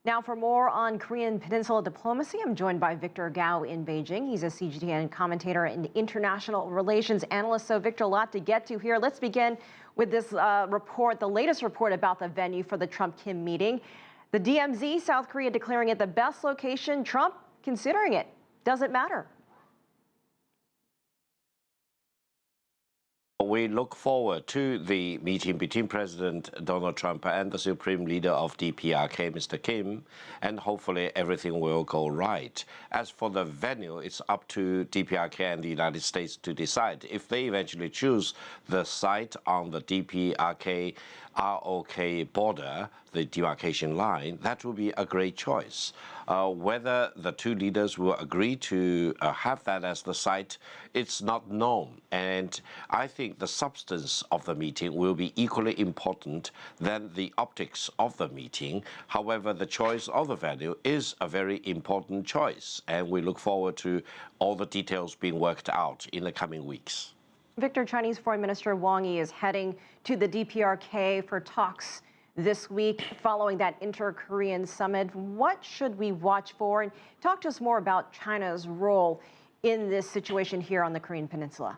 Now, for more on Korean Peninsula diplomacy, I'm joined by Victor Gao in Beijing. He's a CGTN commentator and international relations analyst. So, Victor, a lot to get to here. Let's begin with this report, the latest report about the venue for the Trump-Kim meeting. The DMZ, South Korea declaring it the best location. Trump considering it. Does it matter? We look forward to the meeting between President Donald Trump and the Supreme Leader of DPRK, Mr. Kim, and hopefully everything will go right. As for the venue, it's up to DPRK and the United States to decide. If they eventually choose the site on the DPRK ROK border, the demarcation line, that will be a great choice. Whether the two leaders will agree to have that as the site, it's not known. And I think the substance of the meeting will be equally important than the optics of the meeting. However, the choice of the venue is a very important choice, and we look forward to all the details being worked out in the coming weeks. Victor, Chinese Foreign Minister Wang Yi is heading to the DPRK for talks this week following that inter-Korean summit. What should we watch for? And talk to us more about China's role in this situation here on the Korean Peninsula.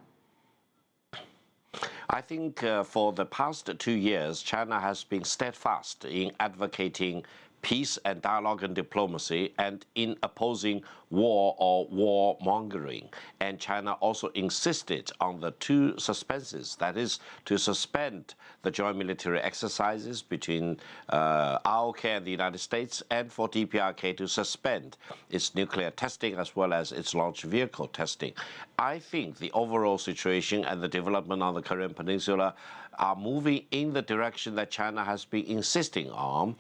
I think for the past 2 years, China has been steadfast in advocating peace and dialogue and diplomacy, and in opposing war or warmongering. And China also insisted on the two suspenses, that is, to suspend the joint military exercises between ROK and the United States, and for DPRK to suspend its nuclear testing as well as its launch vehicle testing. I think the overall situation and the development on the Korean Peninsula are moving in the direction that China has been insisting on.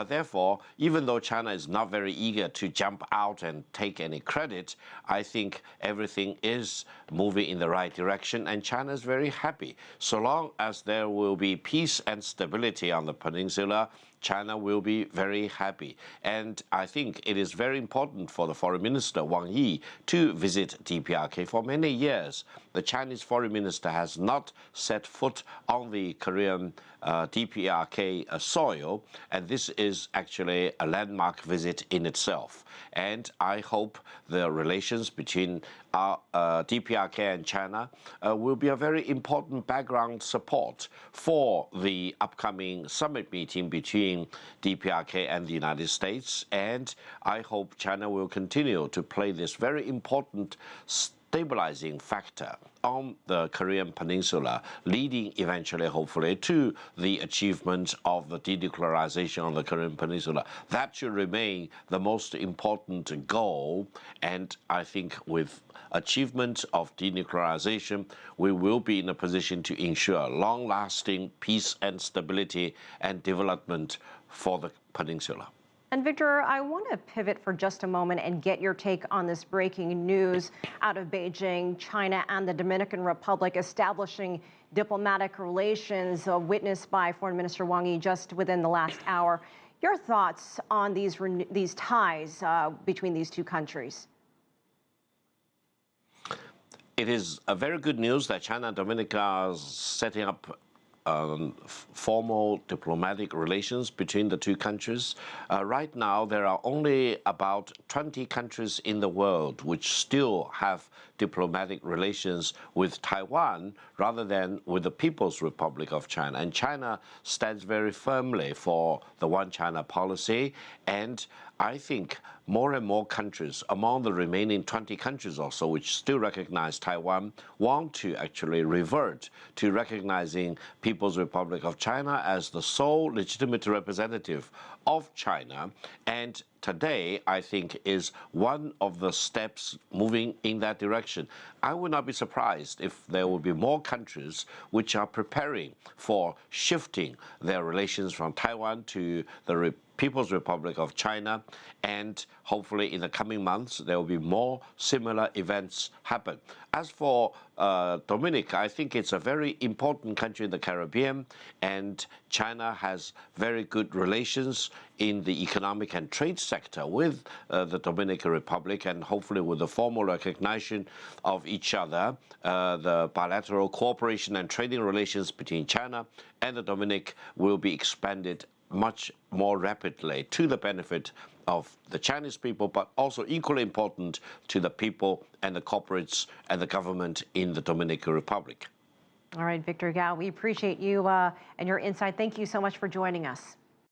Therefore, even though China is not very eager to jump out and take any credit, I think everything is moving in the right direction, and China is very happy. So long as there will be peace and stability on the peninsula, China will be very happy. And I think it is very important for the Foreign Minister, Wang Yi, to visit DPRK. For many years, the Chinese Foreign Minister has not set foot on the Korean DPRK soil, and this is actually a landmark visit in itself. And I hope the relations between DPRK and China will be a very important background support for the upcoming summit meeting between DPRK and the United States. And I hope China will continue to play this very important stabilizing factor on the Korean Peninsula, leading eventually, hopefully, to the achievement of the denuclearization on the Korean Peninsula. That should remain the most important goal, and I think with achievement of denuclearization, we will be in a position to ensure long-lasting peace and stability and development for the peninsula. And Victor, I want to pivot for just a moment and get your take on this breaking news out of Beijing. China and the Dominican Republic establishing diplomatic relations, witnessed by Foreign Minister Wang Yi just within the last hour. Your thoughts on these ties between these two countries? It is a very good news that China and Dominica are setting up formal diplomatic relations between the two countries. Right now, there are only about 20 countries in the world which still have diplomatic relations with Taiwan rather than with the People's Republic of China. And China stands very firmly for the One China policy, and I think more and more countries among the remaining 20 countries or so which still recognize Taiwan want to actually revert to recognizing People's Republic of China as the sole legitimate representative of China. And today, I think, is one of the steps moving in that direction. I would not be surprised if there will be more countries which are preparing for shifting their relations from Taiwan to the People's Republic of China, and hopefully in the coming months there will be more similar events happen. As for Dominica, I think it's a very important country in the Caribbean, and China has very good relations in the economic and trade sector with the Dominican Republic, and hopefully with the formal recognition of each other, the bilateral cooperation and trading relations between China and the Dominican will be expanded much more rapidly to the benefit of the Chinese people, but also equally important to the people and the corporates and the government in the Dominican Republic. All right, Victor Gao, we appreciate you and your insight. Thank you so much for joining us.